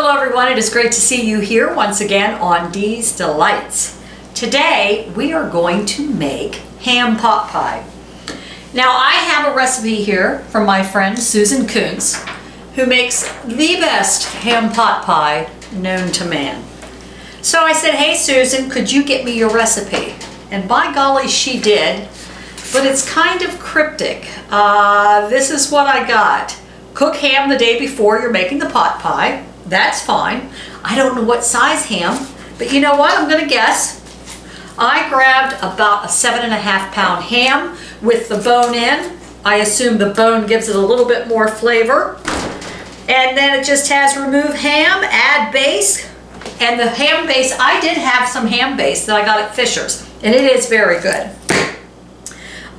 Hello everyone, it is great to see you here once again on Dee's Delights. Today we are going to make ham pot pie. Now I have a recipe here from my friend Susan Kuntz, who makes the best ham pot pie known to man. So I said, hey Susan, could you get me your recipe? And by golly she did, but it's kind of cryptic. This is what I got. Cook ham the day before you're making the pot pie. That's fine. I don't know what size ham, but you know what? I'm gonna guess. I grabbed about a 7.5 pound ham with the bone in. I assume the bone gives it a little bit more flavor. And then it just has remove ham, add base. And the ham base, I did have some ham base that I got at Fisher's, and it is very good.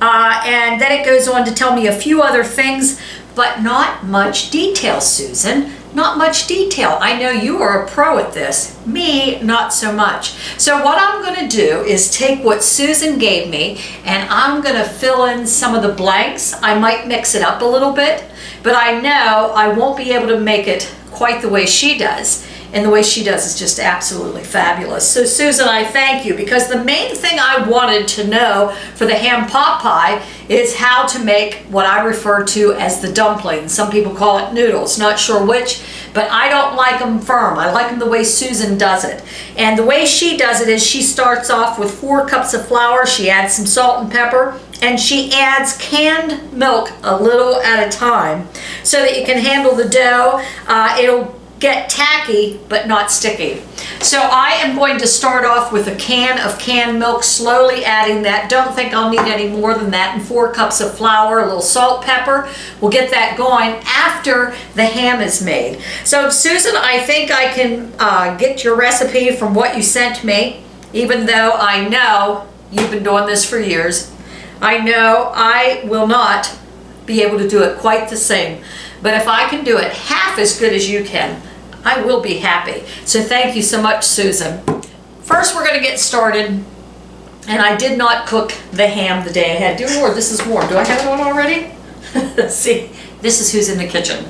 And then it goes on to tell me a few other things, but not much detail, Susan. Not much detail. I know you are a pro at this. Me, not so much. So what I'm going to do is take what Susan gave me and I'm going to fill in some of the blanks. I might mix it up a little bit, but I know I won't be able to make it quite the way she does. And the way she does is just absolutely fabulous. So Susan, I thank you, because the main thing I wanted to know for the ham pot pie is how to make what I refer to as the dumpling. Some people call it noodles, not sure which, but I don't like them firm. I like them the way Susan does it. And the way she does it is she starts off with 4 cups of flour, she adds some salt and pepper, and she adds canned milk a little at a time so that you can handle the dough. It'll get tacky but not sticky. So I am going to start off with a can of canned milk, slowly adding that. Don't think I'll need any more than that, and 4 cups of flour, a little salt, pepper. We'll get that going after the ham is made. So Susan, I think I can get your recipe from what you sent me, even though I know you've been doing this for years. I know I will not be able to do it quite the same, but if I can do it half as good as you can, I will be happy. So thank you so much, Susan. First, we're going to get started. And I did not cook the ham the day ahead. Dear Lord, this is warm. Do I have it on already? See, this is who's in the kitchen.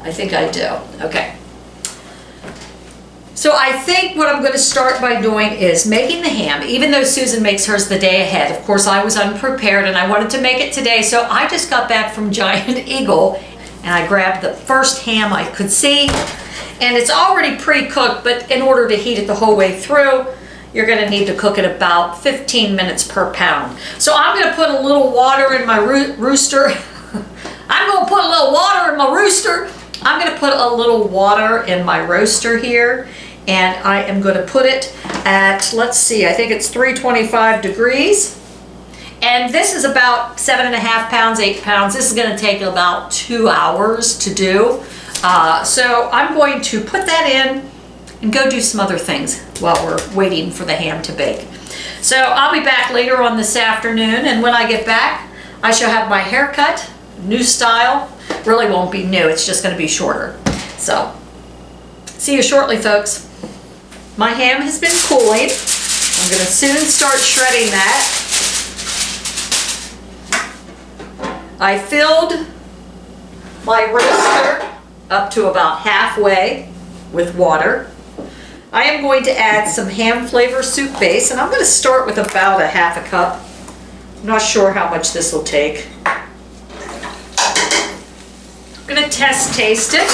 I think I do. Okay. So I think what I'm going to start by doing is making the ham, even though Susan makes hers the day ahead. Of course, I was unprepared and I wanted to make it today. So I just got back from Giant Eagle and I grabbed the first ham I could see. And it's already pre-cooked, but in order to heat it the whole way through, you're going to need to cook it about 15 minutes per pound. So I'm going to put a little water in my rooster. I'm going to put a little water in my rooster. I'm going to put a little water in my roaster here. And I am going to put it at, let's see, I think it's 325 degrees. And this is about 7.5 pounds, 8 pounds. This is going to take about 2 hours to do. So I'm going to put that in and go do some other things while we're waiting for the ham to bake. So I'll be back later on this afternoon, and when I get back, I shall have my hair cut, new style. Really won't be new, it's just going to be shorter. So, see you shortly, folks. My ham has been cooling. I'm going to soon start shredding that. I filled my roaster up to about halfway with water. I am going to add some ham flavor soup base, and I'm going to start with about a half a cup. I'm not sure how much this will take. I'm going to taste it.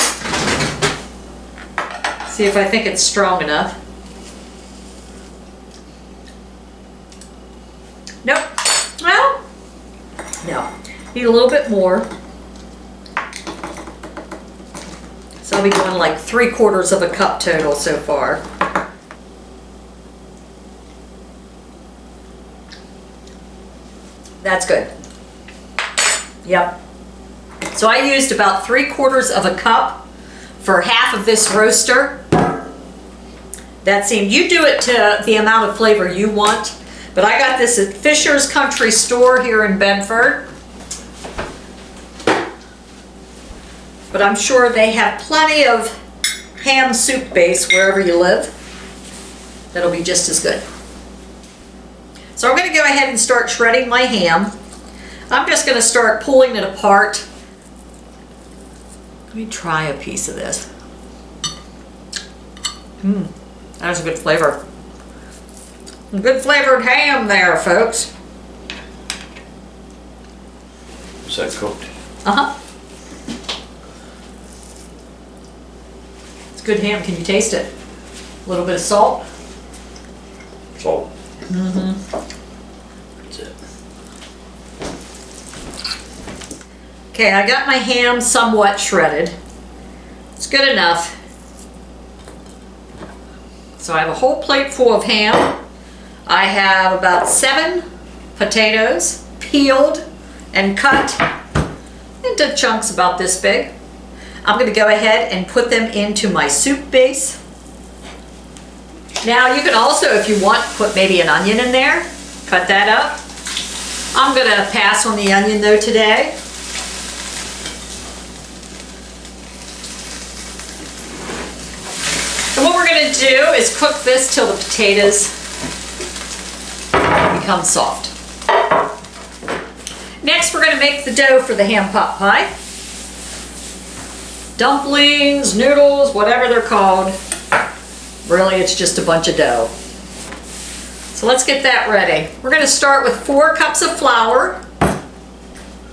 See if I think it's strong enough. Nope. Well, no. Need a little bit more. So I'll be going like 3/4 of a cup total so far. That's good. Yep. So I used about 3/4 of a cup for half of this roaster. That seemed, you do it to the amount of flavor you want, but I got this at Fisher's Country Store here in Bedford. But I'm sure they have plenty of ham soup base wherever you live. That'll be just as good. So I'm going to go ahead and start shredding my ham. I'm just going to start pulling it apart. Let me try a piece of this. That's a good flavor. Good flavored ham there, folks. Is that cooked? Uh-huh. It's good ham. Can you taste it? A little bit of salt. Salt. That's it. Okay, I got my ham somewhat shredded. It's good enough. So I have a whole plate full of ham. I have about 7 potatoes, peeled and cut into chunks about this big. I'm going to go ahead and put them into my soup base. Now you can also, if you want, put maybe an onion in there. Cut that up. I'm going to pass on the onion though today. And what we're going to do is cook this till the potatoes become soft. Next, we're going to make the dough for the ham pot pie. Dumplings, noodles, whatever they're called. Really, it's just a bunch of dough. So let's get that ready. We're going to start with 4 cups of flour.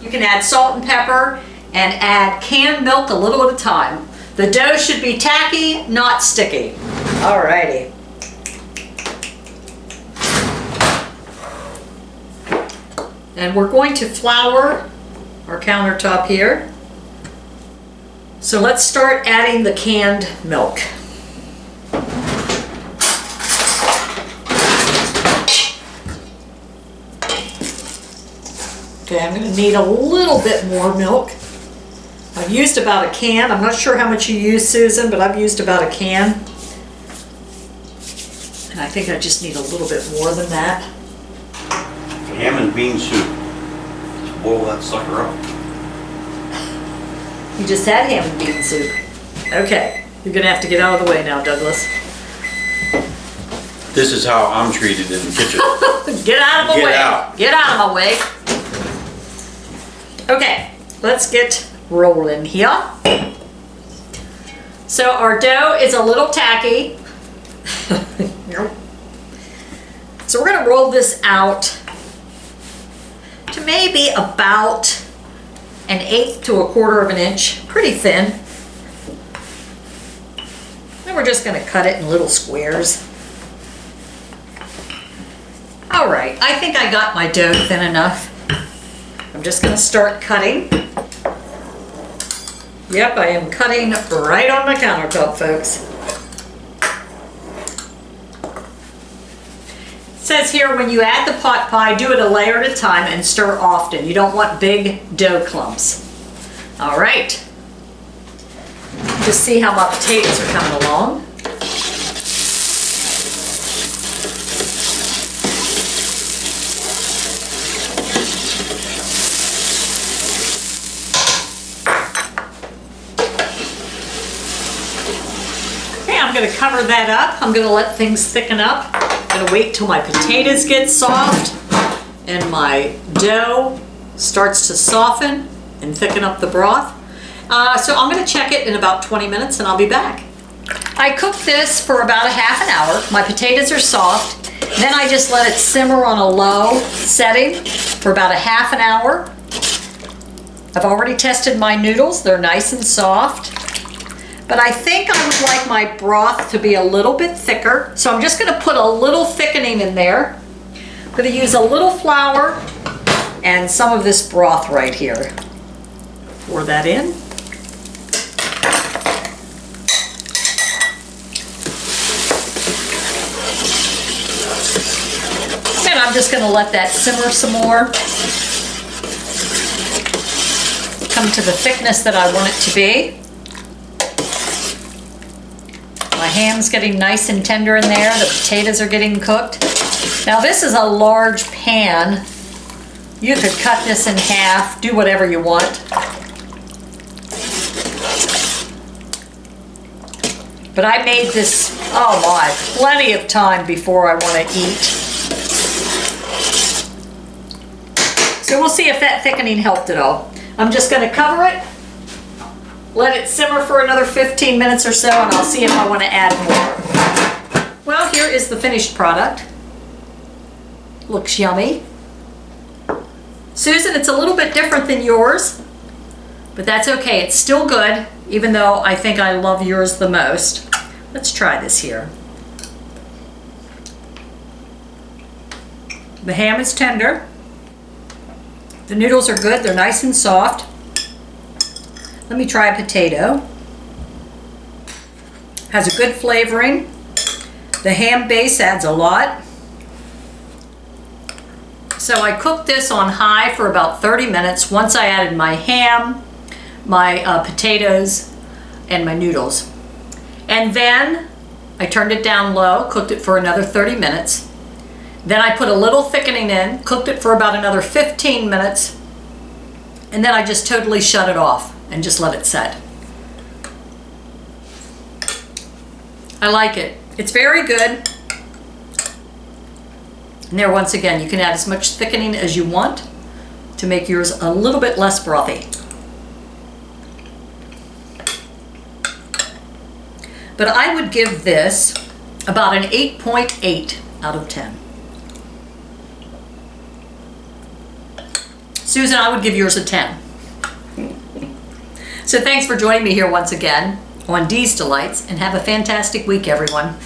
You can add salt and pepper and add canned milk a little at a time. The dough should be tacky, not sticky. Alrighty. And we're going to flour our countertop here. So let's start adding the canned milk. Okay, I'm going to need a little bit more milk. I've used about a can. I'm not sure how much you use, Susan, but I've used about a can. And I think I just need a little bit more than that. Ham and bean soup. Just boil that sucker up. You just had ham and bean soup. Okay, you're gonna have to get out of the way now, Douglas. This is how I'm treated in the kitchen. Get out of my Get way. out. Get out of my way. Okay, let's get rolling here. So our dough is a little tacky. So we're gonna roll this out to maybe about 1/8 to 1/4 of an inch, pretty thin. Then we're just gonna cut it in little squares. All right, I think I got my dough thin enough. I'm just gonna start cutting. Yep, I am cutting right on my countertop, folks. It says here, when you add the pot pie, do it a layer at a time and stir often. You don't want big dough clumps. All right. Just see how my potatoes are coming along. I'm going to cover that up. I'm going to let things thicken up. I'm going to wait till my potatoes get soft and my dough starts to soften and thicken up the broth. So I'm going to check it in about 20 minutes and I'll be back. I cooked this for about a half an hour. My potatoes are soft. Then I just let it simmer on a low setting for about a half an hour. I've already tested my noodles. They're nice and soft. But I think I would like my broth to be a little bit thicker. So I'm just gonna put a little thickening in there. I'm gonna use a little flour and some of this broth right here. Pour that in. And I'm just gonna let that simmer some more. Come to the thickness that I want it to be. My ham's getting nice and tender in there. The potatoes are getting cooked. Now this is a large pan. You could cut this in half, do whatever you want. But I made this, oh my, plenty of time before I want to eat. So we'll see if that thickening helped at all. I'm just going to cover it let it simmer for another 15 minutes or so, and I'll see if I want to add more. Well, here is the finished product. Looks yummy. Susan, it's a little bit different than yours, but that's okay. It's still good, even though I think I love yours the most. Let's try this here. The ham is tender. The noodles are good. They're nice and soft. Let me try a potato. Has a good flavoring. The ham base adds a lot. So I cooked this on high for about 30 minutes once I added my ham, my potatoes, and my noodles. And then I turned it down low, cooked it for another 30 minutes. Then I put a little thickening in, cooked it for about another 15 minutes, and then I just totally shut it off and just let it set. I like it. It's very good. And there, once again, you can add as much thickening as you want to make yours a little bit less brothy. But I would give this about an 8.8 out of 10. Susan, I would give yours a 10. So thanks for joining me here once again on Dee's Delights, and have a fantastic week, everyone.